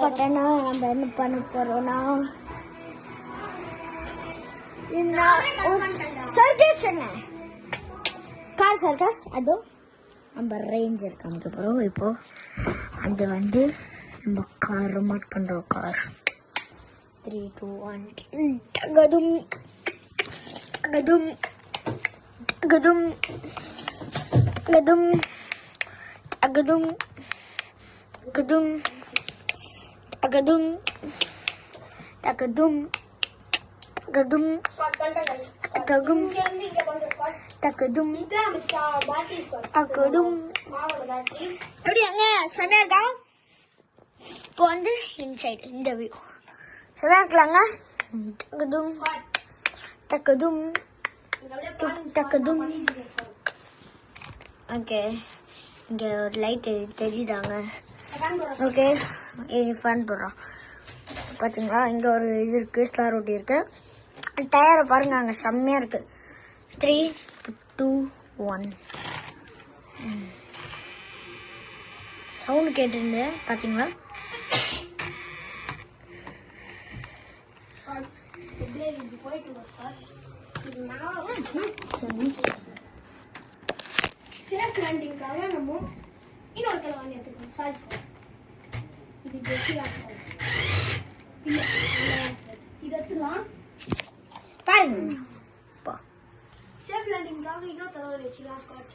பட்டனா நம்ம என்ன பண்ண போறோம்னா இந்த சர்க்கஸ் என்ன கார் சர்க்கஸ் அது நம்ம ரேஞ்சர் காமிக்க போறோம். இப்போ அது வந்து நம்ம கார் ரிமோட் கண்ட்ரோல் கார் 3 2 1 தகதும் தகதும் தகதும் தகதும் தகதும் தகதும் தகதும் தகதும் தகதும் தகதும் தகதும் தகதும் எப்படி அங்க செமையா இருக்கா? இப்போ வந்து இன்சைட் இந்த வியூ செமையா இருக்கலாங்க. தகதும் தகதும் தகதும். ஓகே, இங்க ஒரு லைட் தெரியுதாங்க? ஓகே, இது ஃபன் போடுறோம். பார்த்தீங்களா, இங்கே ஒரு இது இருக்குது, ஸ்டார் ரொட்டி இருக்குது. டயரை பாருங்க, அங்கே செம்மையாக இருக்குது. 3 2 1 சவுண்டு கேட்டுருந்தேன் பார்த்தீங்களா? இன்னொரு தலைவாணி எடுத்துக்கணும். சாரி சார், இது இது எடுத்துக்கலாம் பாருங்க. சேஃப் லேண்டிங்காக இன்னொரு தலைவாணி வச்சுக்கலாம். ஸ்காட்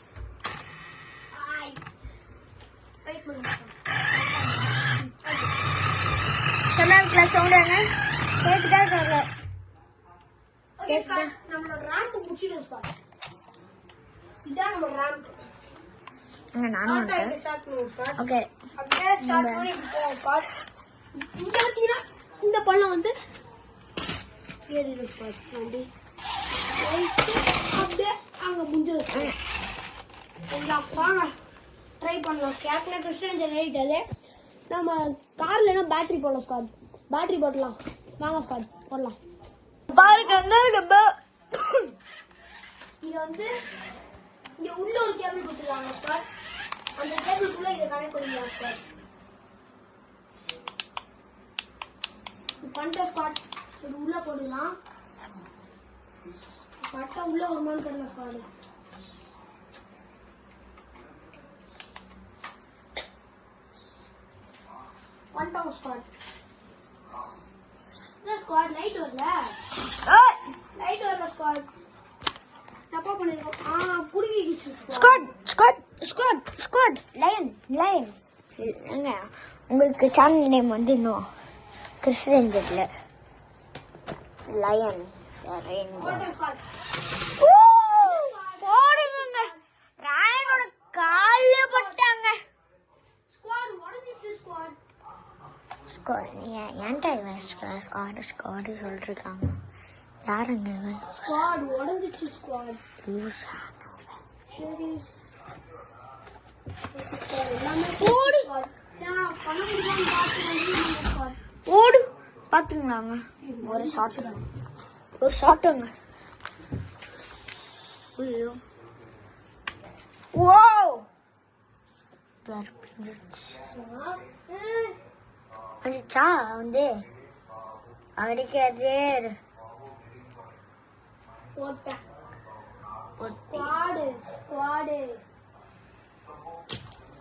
வெயிட் பண்ணுங்க. கிளாஸ் சவுண்டாங்க கேட்டுதான் இருக்காங்க. ஓகே ஸ்காட், நம்மளோட ரேம்ப் முடிச்சிடும். ஸ்காட், இதான் நம்ம ரேம்ப். நானும் ஓகே இந்த பள்ளம் வந்து ஏறிடும். அப்படியே அங்க முடிஞ்சிடும். வாங்க ட்ரை பண்ணலாம். கேட்கல கிருஷ்ணன் ஏறிட்டாலே நம்ம கார்ல பேட்டரி போடலாம். ஸ்காட், பேட்டரி போடலாம். வாங்க ஸ்காட் போடலாம். பாருங்க, நம்ம இது வந்து இங்க உள்ள ஒரு கேபிள் கொடுத்துருவாங்க. ஸ்காட், அந்த கேபிளுக்குள்ள இதை கனெக்ட் பண்ணிக்கலாம். ஸ்காட் பண்ணிட்ட. ஸ்காட், இது உள்ள போடலாம். கரெக்டா உள்ள ஒரு மாதிரி தெரியல. ஸ்காட் பண்ணிட்டோம். ஸ்காட் என்ன ஸ்காட், லைட் வரல, லைட் வரல. ஸ்காட் தப்பா பண்ணிருக்கோம். புடுங்கிடுச்சு. Squat squat squat squat lion lion. உங்களுக்கு சேனல் நேம் வந்து இன்னும் கிறிஸ் ரேஞ்சர்ல லயன் ரேஞ்சர் போடுங்க. ராயனோட கால்ல பட்டாங்க. ஸ்குவாட் உடைஞ்சிச்சு. ஸ்குவாட் ஸ்காட் ஏன்டா இவன் ஸ்காட் ஸ்காட் சொல்லிருக்காங்க? யாருங்க இவன்? ஸ்குவாட் உடைஞ்சிச்சு. ஸ்குவாட் லூசா. சரி ஓடு ஓடு. பாத்துங்களாங்க, ஒரு ஷாட்டுங்க. ஐயோ ஓ வந்துச்சா வந்து அடிக்கிறதே.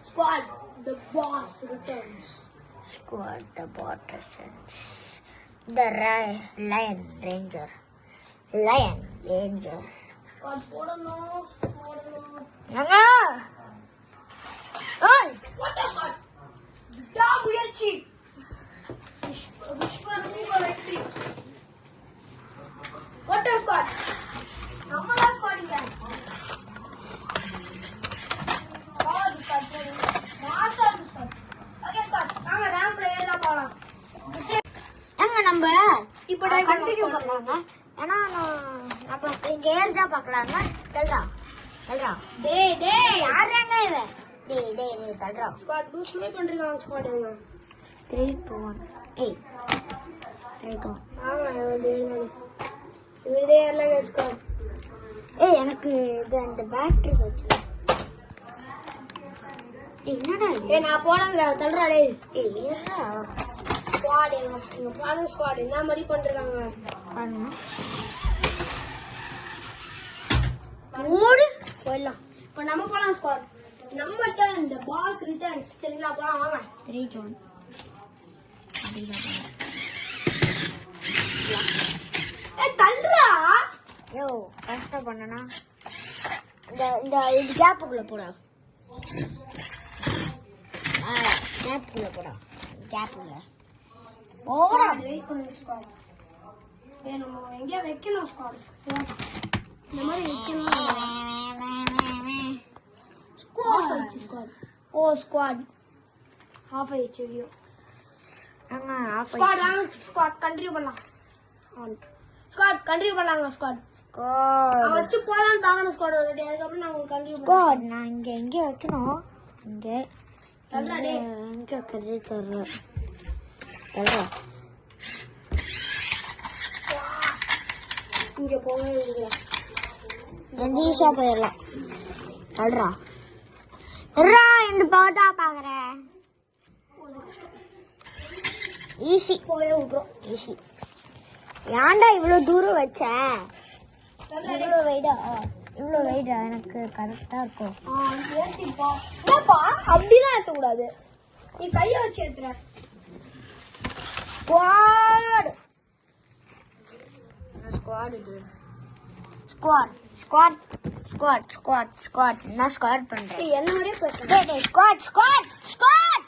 Squad, the boss returns. Squad, the boss returns. The Lion Ranger. Lion Ranger. Squad, போடணும். அங்க ஓய் What the fuck? Dog முயற்சி. வெற்றி. What the fuck? நம்மளா ஸ்குவாடிங்க. நம்ம இப்போ கண்டினியூ பண்ணலாங்க. ஏன்னா நம்ம இங்க ஏறிதான் பார்க்கலாங்க. தல்றா தல்றா. டேய் யாருங்க இவன்? டேய் தல்றா. ஸ்குவாட் லூஸ் பண்றீங்க. ஸ்குவாட் 3 2 1 ஏய் 3 2 இதே ஏறல. ஸ்குவாட் ஏய் எனக்கு இது அந்த பேட்டரி வச்சு என்னடா இது? நான் போனதுல தள்ளுறா. டேய் ஏறா ஸ்குவாட் எங்க பாருங்க ஸ்குவாட் என்ன மாதிரி பண்ணிருக்காங்க பாருங்க. ஓடு போயிடலாம். இப்போ நம்ம போலாம் ஸ்குவாட். நம்மகிட்ட இந்த பாஸ் ரிட்டர்ன்ஸ் சரிங்களா? போலாம் வாங்க. 3 2 தள்ளுறா. யோ ஃபர்ஸ்ட் பண்ணனா இந்த இந்த இது கேப்புக்குள்ள போடா. கேப்புக்குள்ள போடா. கேப்புக்குள்ள ஓடா. வெயிட் பண்ணு ஸ்குவாட். நம்ம எங்கேயா வைக்கணும் ஸ்குவாட். இந்த மாதிரி வைக்கணும். ஸ்குவாட். ஓ ஸ்குவாட். ஹாஃப் ஆயிடுச்சு வீடியோ. ஸ்குவாட் வாங்க ஸ்குவாட் கண்டினியூ பண்ணலாம். ஸ்குவாட் கண்டினியூ பண்ணலாங்க ஸ்குவாட். ஃபர்ஸ்ட் போலாம் பாக்கணும் ஸ்குவாட் ஆல்ரெடி. அதுக்கு அப்புறம் நான் உங்களுக்கு கண்டினியூ ஸ்குவாட் நான் இங்க வைக்கணும். இங்க தள்ளுறா டேய். இங்க கரெக்ட்டா தள்ளுறா. தள்ளுறா. இங்க போவே இல்ல. எந்தீஷா போயிடலாம். தள்ளுறா. எர்ரா இந்த பாத்தா பாக்குறேன். ஈஸி போவே விட்டுறோம். ஈஸி. ஏன்டா இவ்வளோ தூரம் வச்ச? இவ்வளோ வெயிடா எனக்கு கரெக்டா இருக்கும். ஏத்திப்பா. என்னப்பா அப்படிலாம் ஏத்த கூடாது. நீ கைய வச்சு ஏத்துற. ஸ்குவாட் ஸ்குவாட் இது squat squat squat squat squat நான் ஸ்குவாட் பண்றேன். ஏய் என்ன மாதிரியே பேசுற. டேய் ஸ்குவாட் ஸ்குவாட் ஸ்குவாட்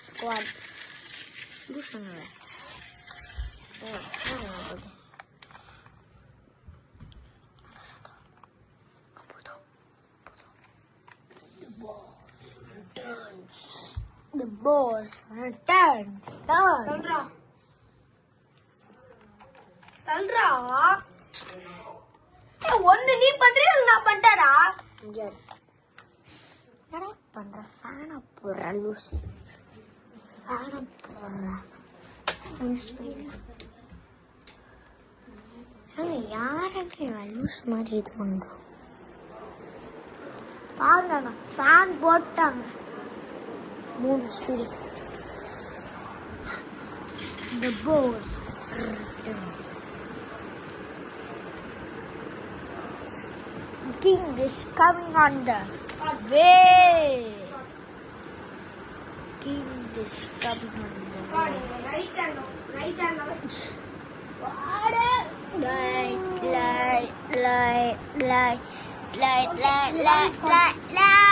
ஸ்குவாட் லூசுங்க. The boss returns. தள்ளுறா. தள்ளுறா. ஏய் ஒன்னு நீ பண்றியா இல்ல நான் பண்றேடா? என்னடா பண்ற? ஃபேன் போடுற லூசி. ஃபேன் போடுற. யாருக்கு லூஸ் மாதிரி இது பண்றோம்? பாருங்க ஃபேன் போட்டாங்க 3 speed. The boss returns. The king is coming on the way. King is coming on the way. Right hand Light, light, light, light, light, light, light, light, light.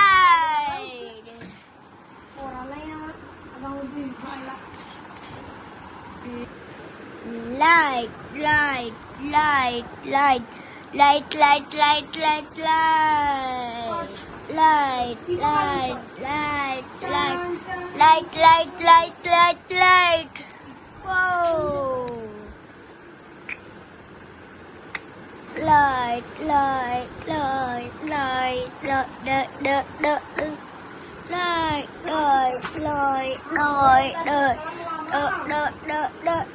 Light, light, light, light, light, light, light, light, light. Light, light, light, light, light, light, light, light, light. Whoa. Light, light, light, light, light, light, light, light, light, light, light, light,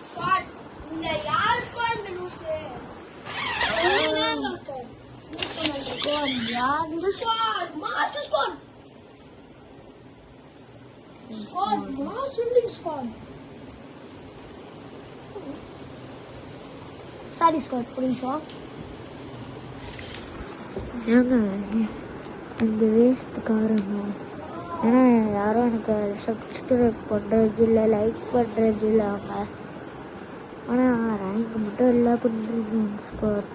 squad. இந்த யார் squad இந்த loose? Squad master squad. Squad master squad. Sorry squad ஒரு நிமிஷம். ஏங்க இந்த வேஸ்ட்டுக்காரங்க ஏன்னா யாரும் எனக்கு சப்ஸ்கிரைப் பண்ணுறது இல்லை, லைக் பண்ணுறது இல்லை அவங்க. ஆனால் ரேங்க் மட்டும் எல்லாம் பண்ணுறது ஸ்கோர்.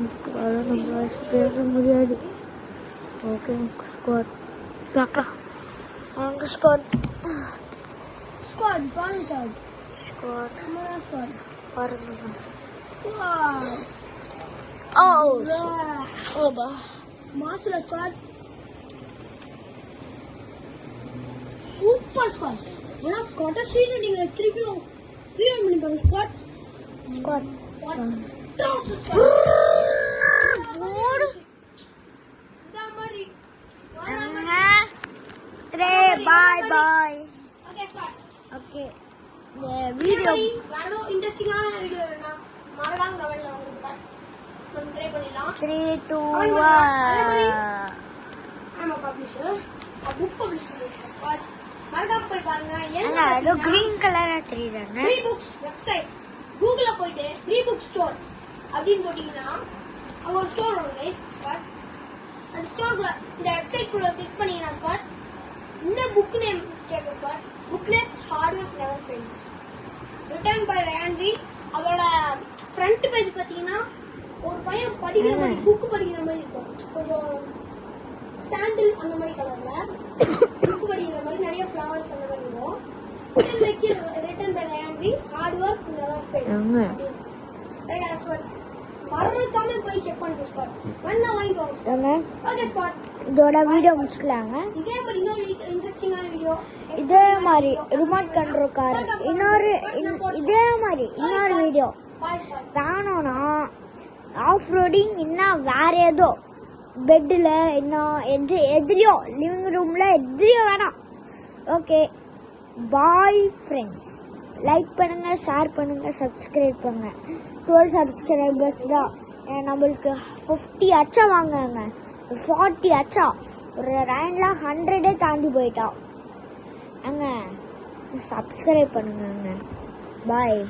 இதுக்காக நம்ம பேச முடியாது. ஓகே ஸ்கோர் பார்க்கலாம். அவங்க ஸ்கோர் ஸ்குவாட் பாருங்க சார். ஸ்கோர் நம்ம ஸ்குவாட் பாருங்க. Squad. ஓபா master squad. Super squad. ஆனா கடைசியில நீங்க திருப்பியும் ரீவைண்ட் பண்ணிப்பாங்க ஸ்குவாட். ஸ்கோர் ஓடு. இந்த மாதிரி வீடியோ வேற ஏதோ இன்ட்ரெஸ்டிங்கான வீடியோ வேணா மறக்காம கமெண்ட்ல வந்து நம்ம ட்ரை பண்ணிடலாம். 3, 2, அதே மாதிரி 1 ஆமா பப்ளிஷர் புக் பப்ளிஷ் பண்ணிருக்கோம் ஸ்குவாட். மறக்காம போய் பாருங்க. அங்க ஏதோ கிரீன் கலரா தெரியுதாங்க. ஃப்ரீ புக்ஸ் வெப்சைட் கூகுள்ல போயிட்டு ஃப்ரீ புக் ஸ்டோர் அப்படின்னு போட்டீங்கன்னா அங்க ஒரு ஸ்டோர் வரும் கைஸ் ஸ்குவாட். அந்த ஸ்டோர்க்குள்ள இந்த வெப்சைட் குள்ள கிளிக் பண்ணீங்கன்னா ஸ்குவாட் இந்த புக் நேம் கேட்கும் squad. Book name hard work never fails written by Ryan Reed. அதோட ஃப்ரண்ட் பேஜ் பாத்தீங்கன்னா ஒரு பையன் படிக்கிற மாதிரி புக் படிக்கிற மாதிரி இருக்கும். கொஞ்சம் சாண்டில் அந்த மாதிரி கலர்ல புக் படிக்கிற மாதிரி நிறைய ஃப்ளவர்ஸ் அந்த மாதிரி இருக்கும். Written by Ryan Reed hard work never fails. மறக்காம போய் செக் பண்ணிட்டு ஸ்பாட் வேணா வாங்கிக்கோங்க. ஓகே ஸ்பாட் இதோட வீடியோ முடிச்சுக்கலாங்க. இதே மாதிரி இன்னொரு இன்ட்ரெஸ்டிங்கான வீடியோ இதே மாதிரி ரிமோட் கண்ட்ரோல் கார் இதே மாதிரி இன்னொரு வீடியோ பாய் ஸ்பாட் வேணும்னா ஆஃப் ரோடிங் இன்னும் வேற ஏதோ பெட்டில் இன்னும் எதிரியோ லிவிங் ரூமில் எதிரியோ வேணாம். Okay bye friends. லைக் பண்ணுங்க, ஷேர் பண்ணுங்க, சப்ஸ்கிரைப் பண்ணுங்க. 12 சப்ஸ்கிரைபர்ஸ் தான். நம்மளுக்கு 50 அச்சா வாங்குங்க, 40 அச்சா ஒரு ரேண்ட்ல 100 தாண்டி போயிட்டோம். அங்க சப்ஸ்கிரைப் பண்ணுங்க. பாய்.